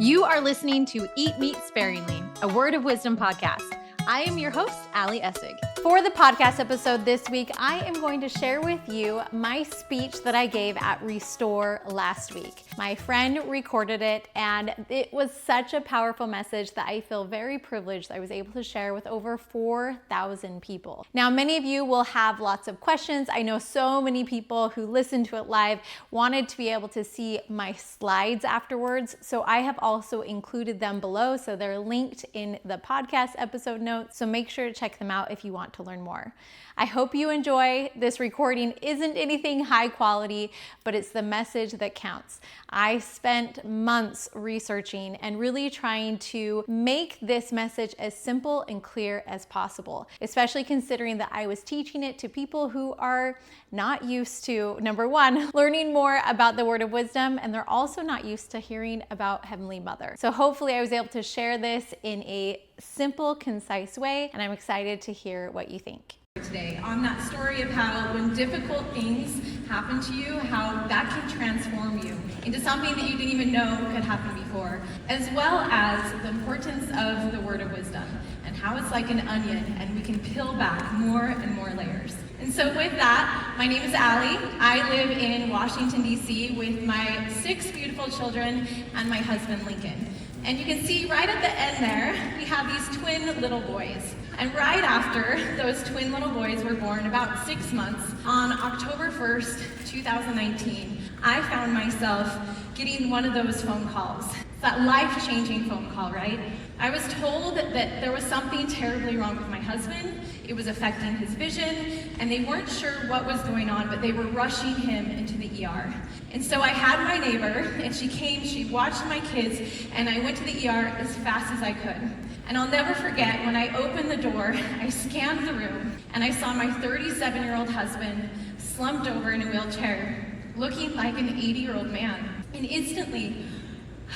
You are listening to Eat Meat Sparingly, a Word of Wisdom podcast. I am your host, Ali Essig. For the podcast episode this week, I am going to share with you my speech that I gave at Restore last week. My friend recorded it, and it was such a powerful message that I feel very privileged that I was able to share with over 4,000 people. Now, many of you will have lots of questions. I know so many people who listened to it live wanted to be able to see my slides afterwards, so I have also included them below, so they're linked in the podcast episode notes. So make sure to check them out if you want to learn more. I hope you enjoy. This recording isn't anything high quality, but it's the message that counts. I spent months researching and really trying to make this message as simple and clear as possible, especially considering that I was teaching it to people who are not used to, number one, learning more about the Word of Wisdom, and they're also not used to hearing about Heavenly Mother. So hopefully I was able to share this in a simple, concise way, and I'm excited to hear what you think. Today on that story of how when difficult things happen to you, how that can transform you into something that you didn't even know could happen before, as well as the importance of the Word of Wisdom and how it's like an onion and we can peel back more and more layers. And so with that, my name is Ali. I live in Washington, D.C. with my 6 beautiful children and my husband, Lincoln. And you can see right at the end there, we have these twin little boys. And right after those twin little boys were born, about 6 months, on October 1st, 2019, I found myself getting one of those phone calls. It's that life-changing phone call, right? I was told that there was something terribly wrong with my husband. It was affecting his vision, and they weren't sure what was going on, but they were rushing him into the ER. And so I had my neighbor, and she came, she watched my kids, and I went to the ER as fast as I could. And I'll never forget, when I opened the door, I scanned the room, and I saw my 37-year-old husband slumped over in a wheelchair, looking like an 80-year-old man. And instantly,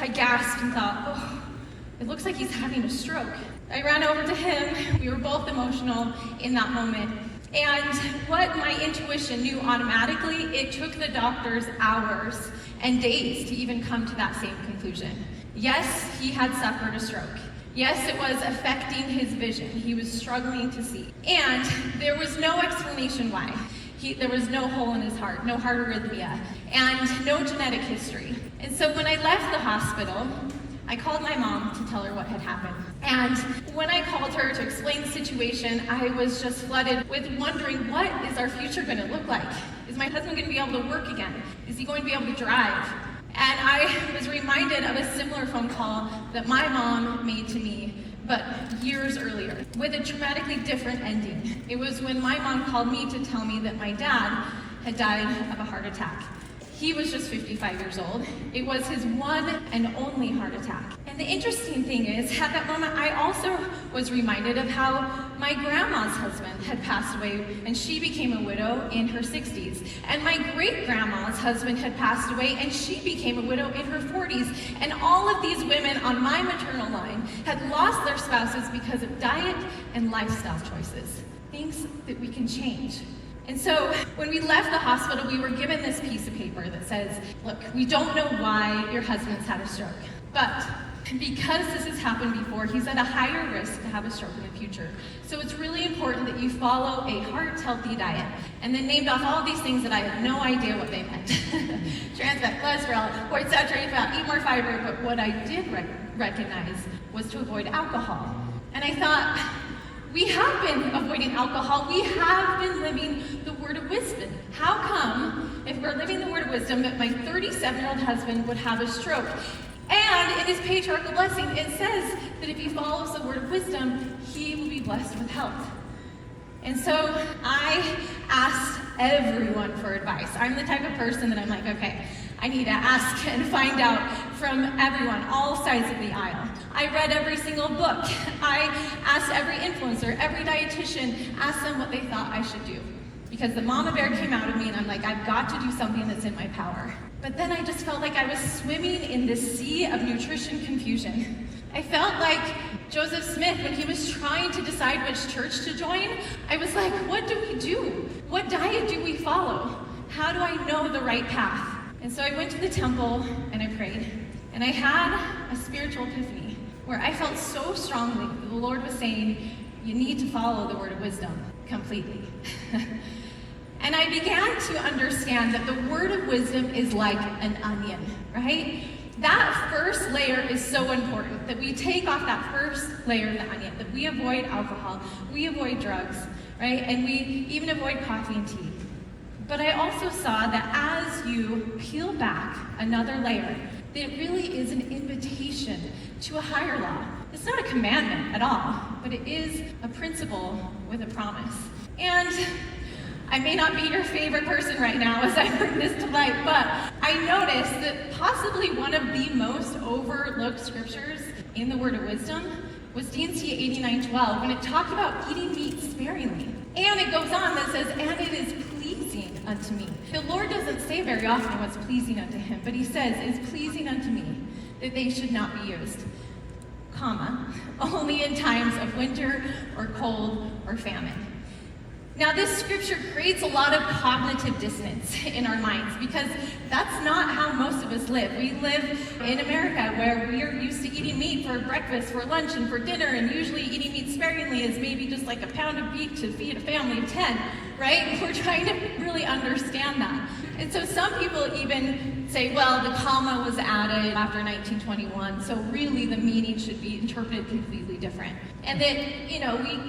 I gasped and thought, oh, it looks like he's having a stroke. I ran over to him. We were both emotional in that moment. And what my intuition knew automatically, it took the doctors hours and days to even come to that same conclusion. Yes, he had suffered a stroke. Yes, it was affecting his vision. He was struggling to see. And there was no explanation why. There was no hole in his heart, no heart arrhythmia, and no genetic history. And so when I left the hospital, I called my mom to tell her what had happened. And when I called her to explain the situation, I was just flooded with wondering, what is our future going to look like? Is my husband going to be able to work again? Is he going to be able to drive? And I was reminded of a similar phone call that my mom made to me, but years earlier, with a dramatically different ending. It was when my mom called me to tell me that my dad had died of a heart attack. He was just 55 years old. It was his one and only heart attack. And the interesting thing is, at that moment, I also was reminded of how my grandma's husband had passed away, and she became a widow in her 60s. And my great-grandma's husband had passed away, and she became a widow in her 40s. And all of these women on my maternal line had lost their spouses because of diet and lifestyle choices, things that we can change. And so when we left the hospital, we were given this piece of paper that says, look, we don't know why your husband's had a stroke, but because this has happened before, he's at a higher risk to have a stroke in the future. So it's really important that you follow a heart-healthy diet. And then named off all these things that I had no idea what they meant. Trans fat, cholesterol, white saturated fat, eat more fiber. But what I did recognize was to avoid alcohol. And I thought, we have been avoiding alcohol. We have been living the Word of Wisdom. How come, if we're living the Word of Wisdom, that my 37-year-old husband would have a stroke? And in his patriarchal blessing, it says that if he follows the Word of Wisdom, he will be blessed with health. And so I asked everyone for advice. I'm the type of person that I'm like, okay, I need to ask and find out from everyone, all sides of the aisle. I read every single book. I asked every influencer, every dietitian, asked them what they thought I should do. Because the mama bear came out of me and I'm like, I've got to do something that's in my power. But then I just felt like I was swimming in this sea of nutrition confusion. I felt like Joseph Smith when he was trying to decide which church to join. I was like, what do we do? What diet do we follow? How do I know the right path? And so I went to the temple and I prayed. And I had a spiritual epiphany where I felt so strongly that the Lord was saying, you need to follow the word of wisdom completely. And I began to understand that the word of wisdom is like an onion, right? That first layer is so important, that we take off that first layer of the onion, that we avoid alcohol, we avoid drugs, right? And we even avoid coffee and tea. But I also saw that as you peel back another layer, that it really is an invitation to a higher law. It's not a commandment at all, but it is a principle with a promise. And I may not be your favorite person right now as I bring this to light, but I noticed that possibly one of the most overlooked scriptures in the Word of Wisdom was D&C 89:12, when it talked about eating meat sparingly. And it goes on that says, and it is pleasing unto me. The Lord doesn't say very often what's pleasing unto him, but he says, it's pleasing unto me that they should not be used, comma, only in times of winter or cold or famine. Now, this scripture creates a lot of cognitive dissonance in our minds because that's not how most of us live. We live in America where we are used to eating meat for breakfast, for lunch, and for dinner, and usually eating meat sparingly is maybe just like a pound of beef to feed a family of 10, right? We're trying to really understand that. And so some people even say, well, the comma was added after 1921, so really the meaning should be interpreted completely different. And that, we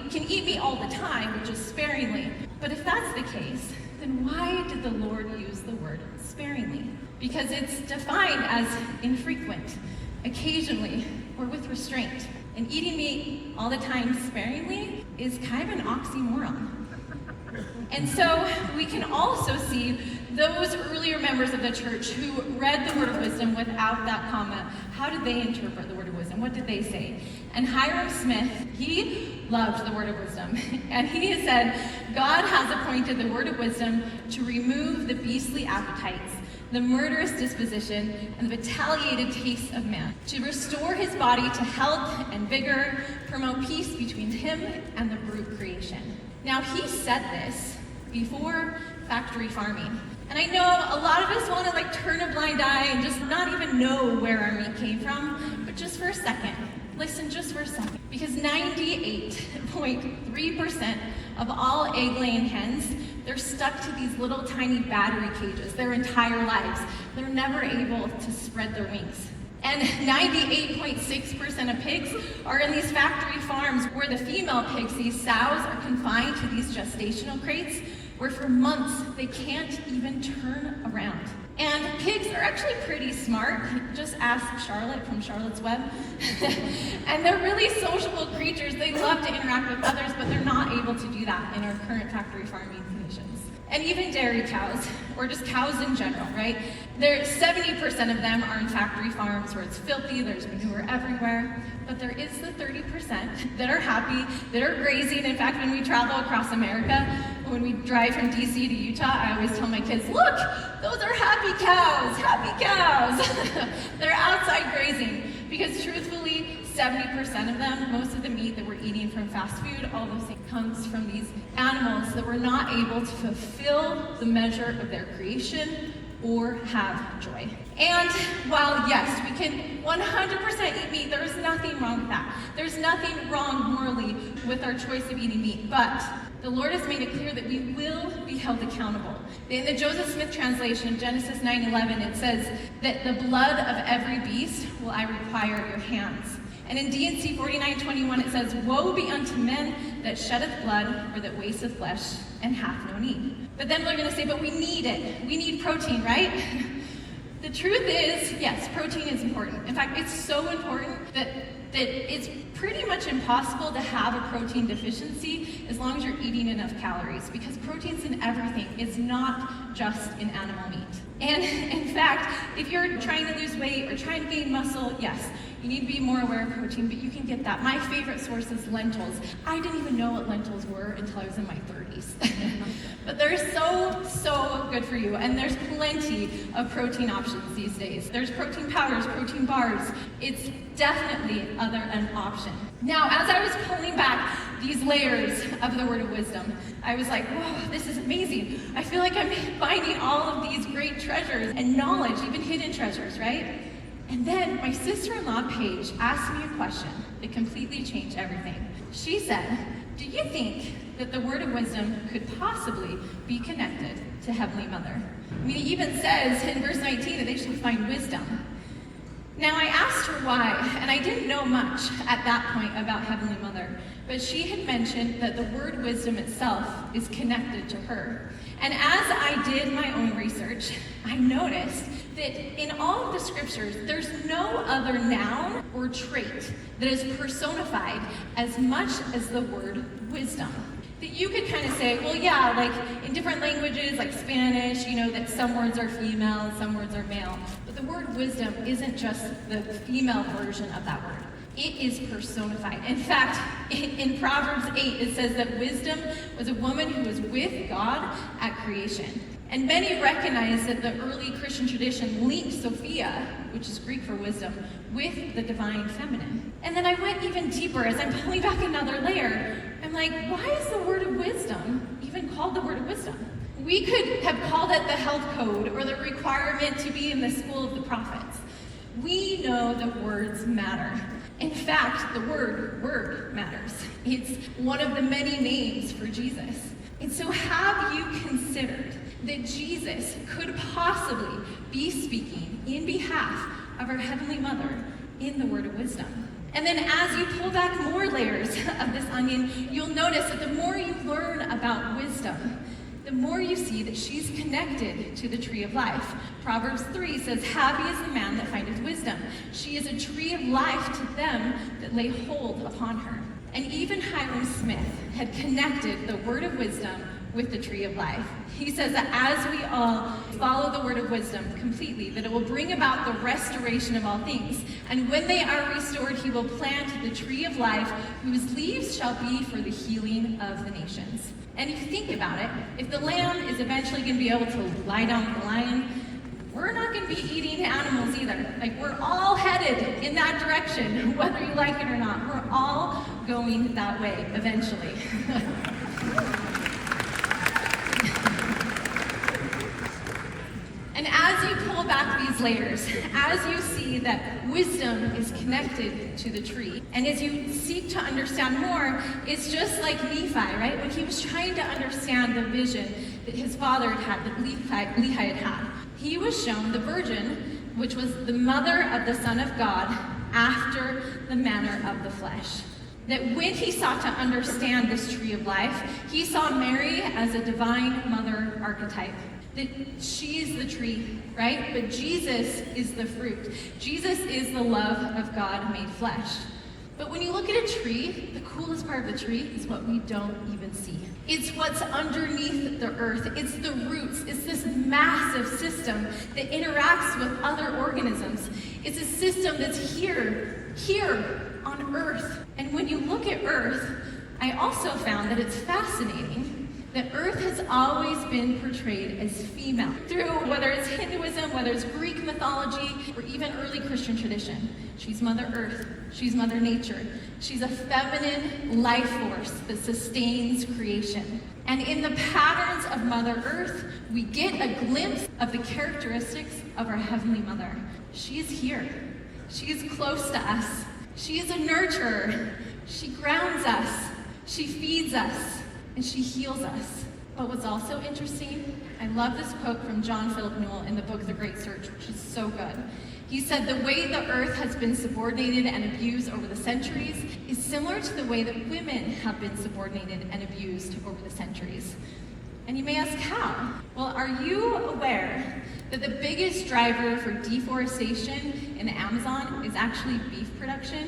can eat meat all the time, which is sparingly. But if that's the case, then why did the Lord use the word sparingly? Because it's defined as infrequent, occasionally, or with restraint. And eating meat all the time sparingly is kind of an oxymoron. And so we can also see those earlier members of the church who read the word of wisdom without that comma. How did they interpret the word of wisdom? What did they say? And Hiram Smith, he loved the word of wisdom. And he said, God has appointed the word of wisdom to remove the beastly appetites, the murderous disposition, and the retaliated tastes of man, to restore his body to health and vigor, promote peace between him and the brute creation. Now, he said this before factory farming. And I know a lot of us want to turn a blind eye and just not even know where our meat came from, but just for a second, listen just for a second, because 98.3% of all egg-laying hens, they're stuck to these little tiny battery cages their entire lives. They're never able to spread their wings. And 98.6% of pigs are in these factory farms where the female pigs, these sows, are confined to these gestational crates where for months they can't even turn around. And pigs are actually pretty smart. Just ask Charlotte from Charlotte's Web. And they're really sociable creatures. They love to interact with others, but they're not able to do that in our current factory farming conditions. And even dairy cows, or just cows in general, right? 70% of them are in factory farms where it's filthy, there's manure everywhere. But there is the 30% that are happy, that are grazing. In fact, when we travel across America, when we drive from DC to Utah, I always tell my kids, look, those are happy cows. They're outside grazing. Because truthfully, 70% of them, most of the meat that we're eating from fast food, all those things comes from these animals that were not able to fulfill the measure of their creation or have joy. And while yes, we can 100% eat meat, there's nothing wrong with that. There's nothing wrong morally with our choice of eating meat, but the Lord has made it clear that we will be held accountable. In the Joseph Smith translation, Genesis 9:11, it says that the blood of every beast will I require at your hands. And in D&C 49:21, it says, woe be unto men that sheddeth blood or that wasteth flesh and hath no need. But then we're going to say, but we need it. We need protein, right? The truth is, yes, protein is important. In fact, it's so important that it's pretty much impossible to have a protein deficiency as long as you're eating enough calories, because protein's in everything. It's not just in animal meat. And in fact, if you're trying to lose weight or trying to gain muscle, yes, you need to be more aware of protein, but you can get that. My favorite source is lentils. I didn't even know what lentils were until I was in my 30s. But they're so good for you, and there's plenty of protein options these days. There's protein powders, protein bars. It's definitely an option. Now, as I was pulling back these layers of the word of wisdom, I was like, whoa, this is amazing. I feel like I'm finding all of these great treasures and knowledge, even hidden treasures, right? And then my sister-in-law, Paige, asked me a question that completely changed everything. She said, do you think that the word of wisdom could possibly be connected to Heavenly Mother? I mean, it even says in verse 19 that they should find wisdom. Now, I asked her why, and I didn't know much at that point about Heavenly Mother, but she had mentioned that the word wisdom itself is connected to her. And as I did my own research, I noticed that in all of the scriptures, there's no other noun or trait that is personified as much as the word wisdom. That you could kind of say, well, yeah, like in different languages, like Spanish, you know, that some words are female and some words are male. But the word wisdom isn't just the female version of that word. It is personified. In fact, in Proverbs 8, it says that wisdom was a woman who was with God at creation. And many recognize that the early Christian tradition linked Sophia, which is Greek for wisdom, with the divine feminine. And then I went even deeper as I'm pulling back another layer. I'm like, why is the word of wisdom even called the word of wisdom? We could have called it the health code or the requirement to be in the school of the prophets. We know that words matter. In fact, the word matters. It's one of the many names for Jesus. And so have you considered that Jesus could possibly be speaking in behalf of our Heavenly Mother in the word of wisdom? And then as you pull back more layers of this onion, you'll notice that the more you learn about wisdom, the more you see that she's connected to the tree of life. Proverbs 3 says, happy is the man that findeth wisdom. She is a tree of life to them that lay hold upon her. And even Hiram Smith had connected the word of wisdom with the tree of life. He says that as we all follow the word of wisdom completely, that it will bring about the restoration of all things. And when they are restored, he will plant the tree of life, whose leaves shall be for the healing of the nations. And if you think about it, if the lamb is eventually going to be able to lie down with the lion, we're not going to be eating animals either. Like, we're all headed in that direction, whether you like it or not. We're all going that way eventually. And as you pull back these layers, as you see that wisdom is connected to the tree, and as you seek to understand more, it's just like Nephi, right? When he was trying to understand the vision that his father had, that Lehi had had, he was shown the virgin, which was the mother of the Son of God, after the manner of the flesh. That when he sought to understand this tree of life, he saw Mary as a divine mother archetype. That she's the tree, right? But Jesus is the fruit. Jesus is the love of God made flesh. But when you look at a tree, the coolest part of the tree is what we don't even see. It's what's underneath the earth. It's the roots. It's this massive system that interacts with other organisms. It's a system that's here on earth. And when you look at earth, I also found that it's fascinating that earth has always been portrayed as female. Through whether it's Hinduism, whether it's Greek mythology, or even early Christian tradition. She's Mother Earth. She's Mother Nature. She's a feminine life force that sustains creation. And in the patterns of Mother Earth, we get a glimpse of the characteristics of our Heavenly Mother. She is here. She is close to us. She is a nurturer. She grounds us. She feeds us. And she heals us. But what's also interesting, I love this quote from John Philip Newell in the book The Great Search, which is so good. He said, the way the earth has been subordinated and abused over the centuries is similar to the way that women have been subordinated and abused over the centuries. And you may ask, how? Well, are you aware that the biggest driver for deforestation in the Amazon is actually beef production?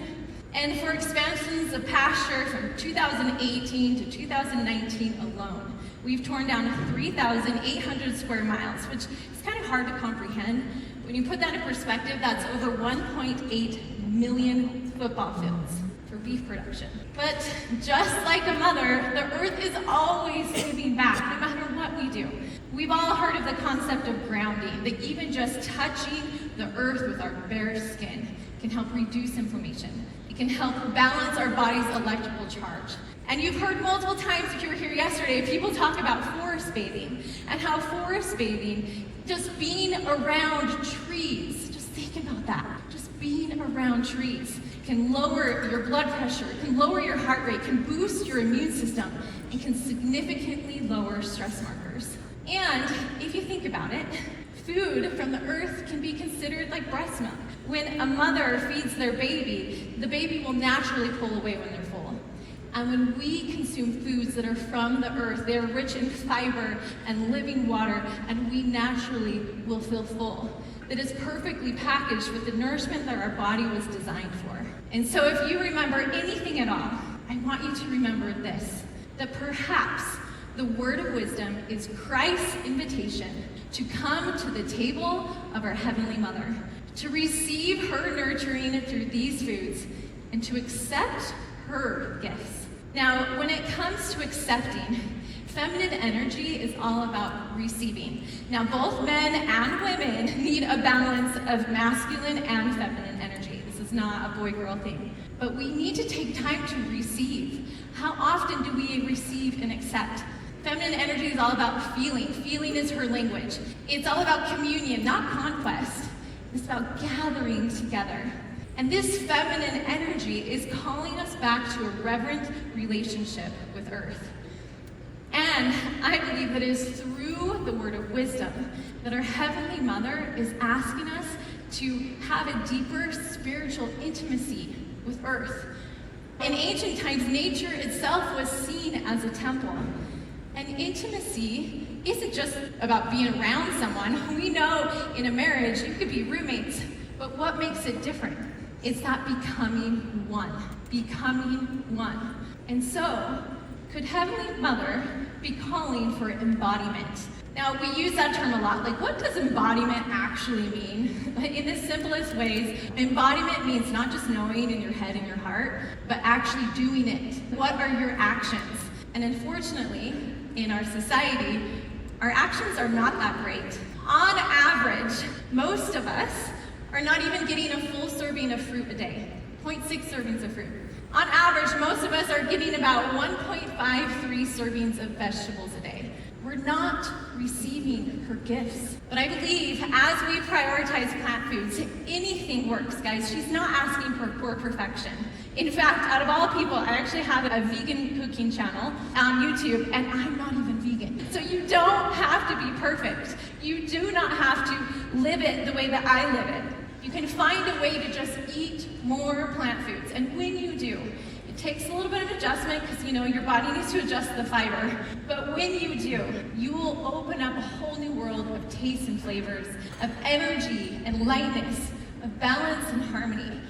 And for expansions of pasture from 2018 to 2019 alone, we've torn down 3,800 square miles, which is kind of hard to comprehend. When you put that in perspective, that's over 1.8 million football fields for beef production. But just like a mother, the earth is always giving back, no matter what we do. We've all heard of the concept of grounding, that even just touching the earth with our bare skin can help reduce inflammation. It can help balance our body's electrical charge. And you've heard multiple times, if you were here yesterday, people talk about forest bathing, and how forest bathing, just being around trees, just think about that. in around trees, can lower your blood pressure, can lower your heart rate, can boost your immune system, and can significantly lower stress markers. And if you think about it, food from the earth can be considered like breast milk. When a mother feeds their baby, the baby will naturally pull away when they're full. And when we consume foods that are from the earth, they're rich in fiber and living water, and we naturally will feel full. That is perfectly packaged with the nourishment that our body was designed for. And so if you remember anything at all, I want you to remember this, that perhaps the word of wisdom is Christ's invitation to come to the table of our Heavenly Mother, to receive her nurturing through these foods, and to accept her gifts. Now, when it comes to accepting, feminine energy is all about receiving. Now, both men and women need a balance of masculine and feminine energy. This is not a boy-girl thing. But we need to take time to receive. How often do we receive and accept? Feminine energy is all about feeling. Feeling is her language. It's all about communion, not conquest. It's about gathering together. And this feminine energy is calling us back to a reverent relationship with Earth. And I believe that it is through the word of wisdom that our Heavenly Mother is asking us to have a deeper spiritual intimacy with Earth. In ancient times, nature itself was seen as a temple. And intimacy isn't just about being around someone. We know in a marriage you could be roommates, but what makes it different? It's that becoming one. And so, could Heavenly Mother be calling for embodiment? Now, we use that term a lot. Like, what does embodiment actually mean? In the simplest ways, embodiment means not just knowing in your head and your heart, but actually doing it. What are your actions? And unfortunately, in our society, our actions are not that great. On average, most of us are not even getting a full serving of fruit a day, 0.6 servings of fruit. On average, most of us are getting about 1.53 servings of vegetables a day. We're not receiving her gifts. But I believe as we prioritize plant foods, anything works, guys. She's not asking for perfection. In fact, out of all people, I actually have a vegan cooking channel on YouTube, and I'm not even vegan. So you don't have to be perfect. You do not have to live it the way that I live it. You can find a way to just eat more plant foods. And when you do, it takes a little bit of adjustment because, your body needs to adjust the fiber. But when you do, you will open up a whole new world of tastes and flavors, of energy and lightness, of balance and harmony.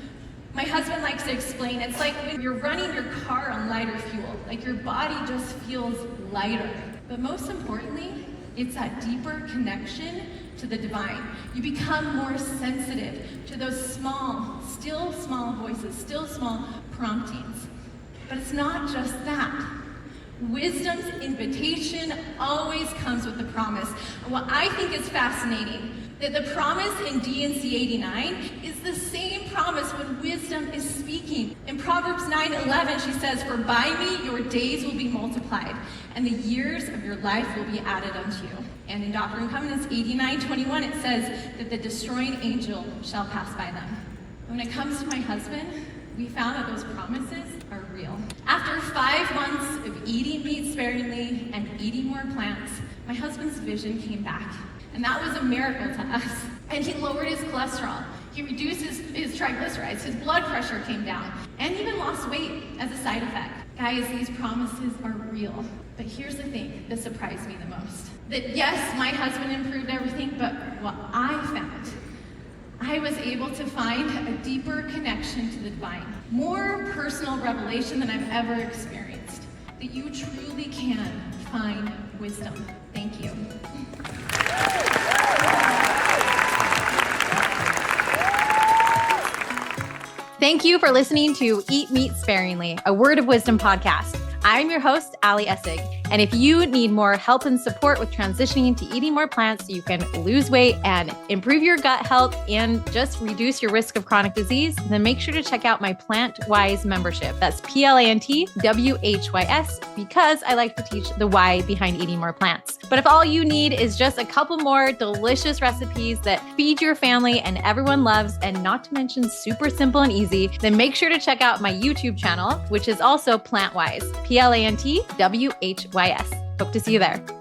My husband likes to explain, it's like when you're running your car on lighter fuel, like your body just feels lighter. But most importantly, it's that deeper connection to the divine. You become more sensitive to those still small voices, still small promptings. But it's not just that. Wisdom's invitation always comes with the promise. And what I think is fascinating, that the promise in D&C 89 is the same promise when wisdom is speaking. In Proverbs 9:11, she says, "For by me your days will be multiplied, and the years of your life will be added unto you." And in Doctrine and Covenants 89:21, it says that the destroying angel shall pass by them. When it comes to my husband, we found that those promises are real. After 5 months of eating meat sparingly and eating more plants, my husband's vision came back. And that was a miracle to us. And he lowered his cholesterol. He reduced his triglycerides. His blood pressure came down. And even lost weight as a side effect. Guys, these promises are real. But here's the thing that surprised me the most. That yes, my husband improved everything, but what I found, I was able to find a deeper connection to the divine. More personal revelation than I've ever experienced. That you truly can find wisdom. Thank you. Thank you for listening to Eat Meat Sparingly, a Word of Wisdom podcast. I'm your host, Ali Essig. And if you need more help and support with transitioning to eating more plants so you can lose weight and improve your gut health and just reduce your risk of chronic disease, then make sure to check out my PlantWhys membership. That's PlantWhys, because I like to teach the why behind eating more plants. But if all you need is just a couple more delicious recipes that feed your family and everyone loves, and not to mention super simple and easy, then make sure to check out my YouTube channel, which is also PlantWhys, PlantWhys. Hope to see you there.